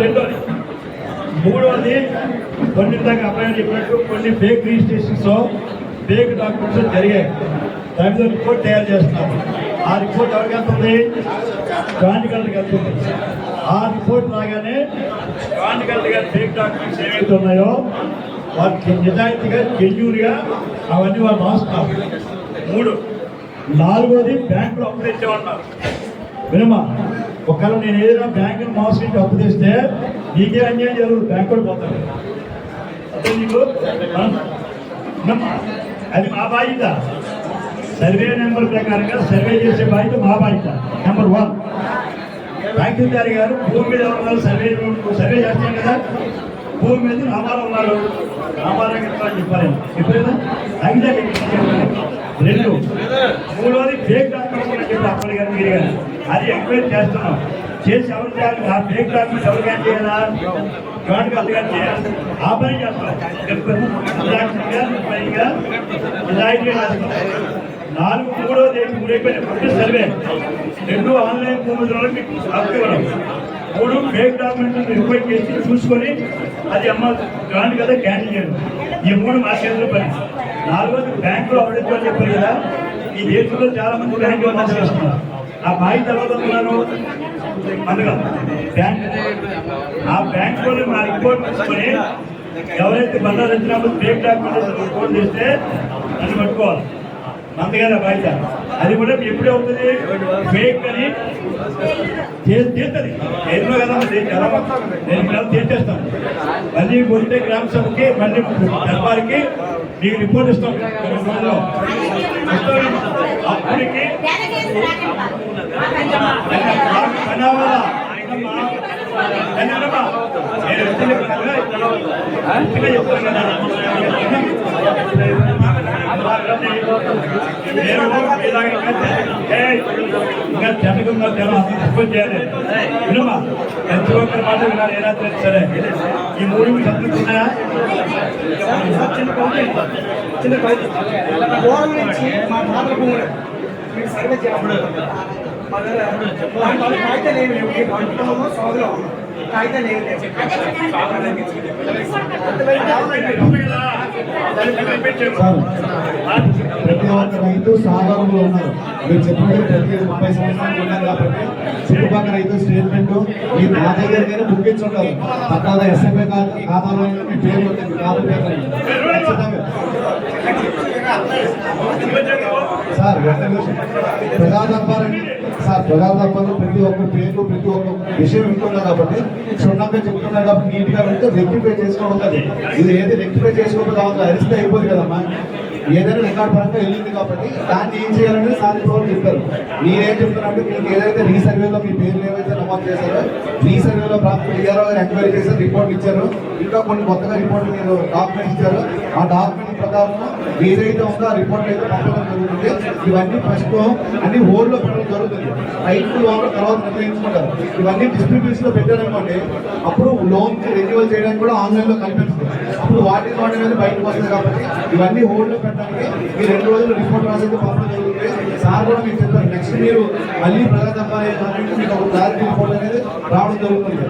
రెండోది. మూడవది, కొన్ని దాకా అబ్బాయి చెప్పినట్టు కొన్ని ఫేక్ రిజిస్ట్రేషన్స్ ఫేక్ డాక్యుమెంట్స్ జరిగాయి. దాని మీద రిపోర్ట్ తయారు చేస్తున్నారు. ఆ రిపోర్ట్ ఎవరికి వెళ్తుంది? జాయింట్ కలెక్టర్కి వెళ్తుంది. ఆ రిపోర్ట్ రాగానే జాయింట్ కలెక్టర్ గారి ఫేక్ డాక్యుమెంట్స్ ఏవైతే ఉన్నాయో వాటికి నిజాయితీగా జెన్యూన్గా అవన్నీ వాళ్ళు రాస్తున్నారు. 3. 4వది, బ్యాంకులో అప్పు తెచ్చేవాళ్ళు వినమా. ఒకవేళ నేను ఏదైనా బ్యాంకును మోసగించి అప్పు తెస్తే నీకే అన్యాయం జరుగుతుంది, బ్యాంకు కూడా పోతాడు. అదే నీకు అది మా బాధ్యత. సర్వే నెంబర్ ప్రకారంగా సర్వే చేసే బాధ్యత మా బాధ్యత. నెంబర్ 1, తహసీల్దార్ గారు భూమి మీద ఉన్నారు, సర్వే చేస్తాం కదా, భూమి మీద రామారావు ఉన్నారు, రామారావు అని చెప్పారు. ఎప్పుడైనా అయితే 2. 3వది ఫేక్ డాక్యుమెంట్స్ అని చెప్పి అప్పటి గారు మీరు కానీ అది ఎంక్వైరీ చేస్తున్నాం. చేసి ఎవరు చేయాలి? ఆ ఫేక్ డాక్యుమెంట్స్ ఎవరు కానీ చేయాలా? జాయింట్ కలెక్టర్ చేయాలి. ఆ పని చేస్తాం. నిజాయితీగా చేస్తాం. 4. 3వది 3 అయిపోయినాయి. సర్వే 2 ఆన్లైన్ భూముల మీకు హక్కు ఇవ్వడం. 3 ఫేక్ డాక్యుమెంట్స్ రిక్వైర్ చేసి చూసుకొని అది జాయింట్ కదా క్యాన్సిల్ చేయడం. ఈ 3 మా చేతిలో పని. 4వది బ్యాంకులో అవిడెత్తు అని చెప్పారు కదా. ఈ దేశంలో చాలా మంది బ్యాంకులో చేస్తున్నారు. ఆ బాధ్యత ఎవరుతున్నాను అందుగా బ్యాంక్. ఆ బ్యాంకులో మా రిపోర్ట్ తీసుకొని ఎవరైతే బండారు ఇచ్చినప్పుడు ఫేక్ డాక్యుమెంట్స్ రిపోర్ట్ చేస్తే అది పట్టుకోవాలి. అంతేగానే బాధ్యత. అది కూడా ఎప్పుడే అవుతుంది? ఫేక్ అని తీస్తుంది ఎన్నో కదా. నేను తీర్చేస్తాను. మళ్ళీ పోతే గ్రామ సభకి మళ్ళీ దర్బార్కి మీకు రిపోర్ట్ ఇస్తాం. అప్పటికి ఇంకా జనకంగా జనం అంత చేయాలి. వినమా, ప్రతి ఒక్కరి మాట వినాలి. ఎలా సరే ఈ 3 సంతృప్తి ఉన్నాయా? ప్రతి ఒక్క రైతు సాధారణంలో ఉన్నారు. మీరు చెప్పినట్టు ప్రతి 30 సంవత్సరాలు ఉన్నారు కాబట్టి చుట్టుపక్కల రైతు స్టేట్మెంట్ మీ నా దగ్గర ముగించుంటారు. పక్కా ఎస్ఎంఏ ఖాతాలో మీ పేరు ఉంటుంది. ఖాతా పేరు సార్ ప్రజాదర్బారని ప్రజాదర్బార్లో ప్రతి ఒక్క పేరు ప్రతి ఒక్క విషయం వింటున్నారు కాబట్టి క్షుణ్ణంగా చెప్తున్నారు కాబట్టి నీట్గా వెళ్తే రెక్టిఫై చేసుకోవడం ఉంటుంది. ఇది ఏది రెక్టిఫై చేసుకోకపోతే అరిస్తే అయిపోదు కదమ్మా. ఏదైనా రికార్డ్ పరంగా వెళ్ళింది కాబట్టి దాన్ని ఏం చేయాలని సాధించడం చెప్పారు. మీరేం చెప్తున్నారంటే మీకు ఏదైతే రీసర్వేలో మీ పేర్లు ఏవైతే నమోదు చేశారో రీసర్వేలో డిఆర్ఓ గారు ఎంక్వైరీ చేశారు, రిపోర్ట్లు ఇచ్చారు. ఇంకా కొన్ని కొత్తగా రిపోర్ట్లు మీరు డాక్యుమెంట్స్ ఇచ్చారు. ఆ డాక్యుమెంట్ ప్రకారం ఏదైతే ఉందో ఆ రిపోర్ట్ అయితే పంపడం జరుగుతుంది. ఇవన్నీ ఫస్ట్ అన్ని హోల్డ్లో పెట్టడం జరుగుతుంది. రైతు వాళ్ళు తర్వాత నిర్ణయించుకుంటారు. ఇవన్నీ డిస్ట్రిబ్యూషన్ లో పెట్టారనుకోండి, అప్పుడు లోన్ రెన్యువల్ చేయడానికి కూడా ఆన్లైన్లో కనిపిస్తుంది. అప్పుడు వాటి అనేది బయటకు వస్తుంది. కాబట్టి ఇవన్నీ హోల్డ్లో పెట్టడానికి ఈ 2 రోజులు రిపోర్ట్ రాసేది పంపడం జరుగుతుంది. సార్ కూడా మీకు చెప్పారు. నెక్స్ట్ మీరు మళ్ళీ ప్రజాదర్బార్ మీకు ఒక క్లారిటీ రిపోర్ట్ అనేది రావడం జరుగుతుంది.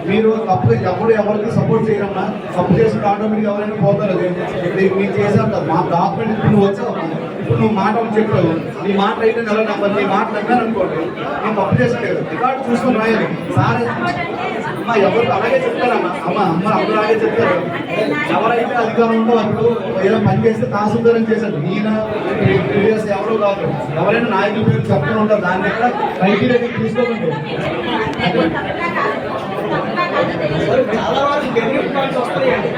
మీరు తప్పు ఎప్పుడు ఎవరికి సపోర్ట్ చేయరమ్మా. తప్పు చేసిన ఆటోమేటిక్ ఎవరైనా పోతారు. అది ఇప్పుడు మీరు చేశారు కదా మా డాక్యుమెంట్. ఇప్పుడు నువ్వు వచ్చావు, ఇప్పుడు నువ్వు మాట చెప్పావు, నీ మాట అయితే నెల నెంబర్ నీ మాట అన్నారు అనుకోండి, నేను తప్పు చేసలేదు. రికార్డు చూసుకొని రాయాలి. సార్ అమ్మ ఎవరు అలాగే చెప్తారమ్మా. అందరూ అలాగే చెప్తారు. ఎవరైతే అధికారంలో అప్పుడు ఏదో పని చేస్తే తహసీల్దారని చేశారు. ఈయన ప్రీవియస్ ఎవరో కాదు. ఎవరైనా నాయకుల పేరు చెప్తూ ఉంటారు. దాన్ని ఎక్కడ క్రైటీరియా తీసుకోకండి. చాలా వరకు బెనిఫిట్ పాయింట్స్ వస్తాయండి.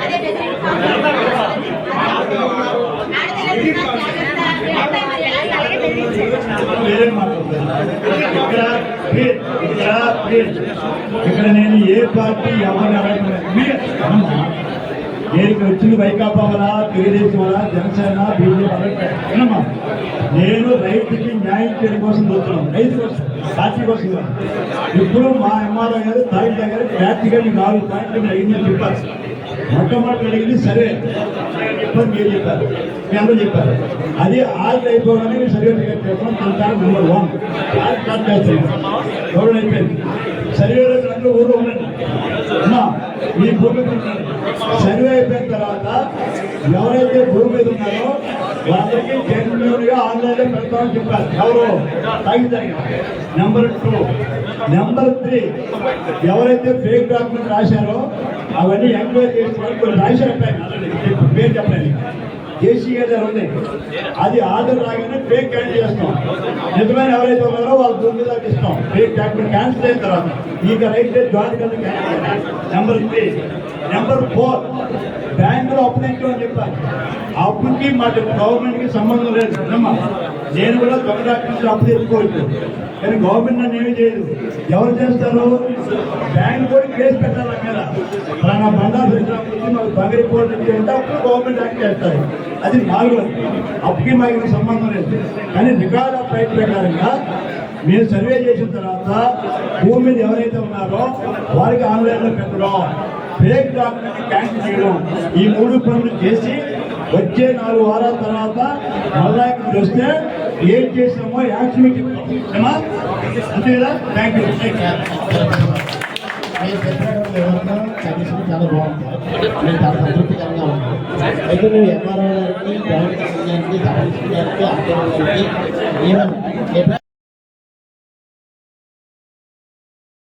ఇక్కడ నేను ఏ పార్టీ ఎవరిని దేనికి వచ్చింది? వైకాపా వల్ల, తెలుగుదేశం వల్ల, జనసేన, బీజేపీ వినమ్మా. నేను రైతుకి న్యాయం చేయడం కోసం చూస్తున్నాను. రైతు కోసం, పార్టీ కోసం. ఇప్పుడు మా ఎంఆర్ఓ గారు తహసీల్దార్ గారు ప్రాక్టికల్ 4 పాయింట్లు అయిందని చెప్పారు. మొట్టమొదటి అడిగింది సరే చెప్పని మీరు చెప్పారు, మీ అందరూ చెప్పారు. అది ఆల్ అయిపోగానే మీరు సర్టిఫికేట్ చెప్పడం నెంబర్ 1 స్టార్ట్ చేస్తున్నాం. గౌరవం అయిపోయింది. సర్వేలో బ్యాంకులో ఊరు ఉండండి అమ్మా. ఈ భూమి మీద ఉండండి. సర్వే అయిపోయిన తర్వాత ఎవరైతే భూమి మీద ఉన్నారో వాళ్ళకి జెన్యున్గా ఆన్లైన్లో పెడతామని చెప్పారు. ఎవరు తాగితారు. నెంబర్ 2. నెంబర్ 3, ఎవరైతే ఫేక్ డాక్యుమెంట్ రాశారో అవన్నీ ఎంక్వైరీ చేస్తున్నారు. కొన్ని రాశారు పేరు చెప్పలేదు. జేసీ గారు ఉంది, అది ఆర్డర్ రాగానే ఫేక్ క్యాన్సిల్ చేస్తాం. నిజమైన ఎవరైతే ఉన్నారో వాళ్ళ భూమి దాకా ఇస్తాం. ఫేక్ డాక్యుమెంట్ క్యాన్సిల్ అయిన తర్వాత ఇక రైట్ జాయిన్ కదా క్యాన్సిల్. నెంబర్ 3. నెంబర్ 4, బ్యాంకులో అప్పు తెచ్చామని చెప్పారు. అప్పుకి మాకు గవర్నమెంట్కి సంబంధం లేదు. అమ్మా, నేను కూడా దొంగ డాక్యుమెంట్స్ అప్పు తెచ్చుకోవచ్చు, కానీ గవర్నమెంట్ నన్ను ఏమీ చేయదు. ఎవరు చేస్తారు? బ్యాంక్ కూడా కేసు పెట్టాలి మీద. మన బండాలు పెట్టినప్పుడు మాకు దొంగ రిపోర్ట్ ఇచ్చి ఉంటే అప్పుడు గవర్నమెంట్ యాక్ట్ చేస్తారు. అది 4వది. అప్పుకి మాకు సంబంధం లేదు. కానీ రికార్డ్ ఆఫ్ రైట్ ప్రకారంగా మీరు సర్వే చేసిన తర్వాత భూమి మీద ఎవరైతే ఉన్నారో వారికి ఆన్లైన్లో పెట్టడం, ఫేక్ డాక్యుమెంట్ క్యాన్సిల్ చేయడం, ఈ 3 పనులు చేసి వచ్చే 4 వారాల తర్వాత మళ్ళా ఇక్కడ వస్తే ఏం చేసామో యాక్షన్ చెప్తామా. అంతే కదా. Thank you. మీరు చెప్పినటువంటి వివరణ కండిషన్ చాలా బాగుంది. నేను చాలా సంతృప్తికరంగా ఉంది. అయితే నువ్వు ఎంఆర్ఓ గారికి, బ్యాంక్ గారికి, తహసీల్దార్ గారికి, ఆర్టీఓ గారికి, ఈవెన్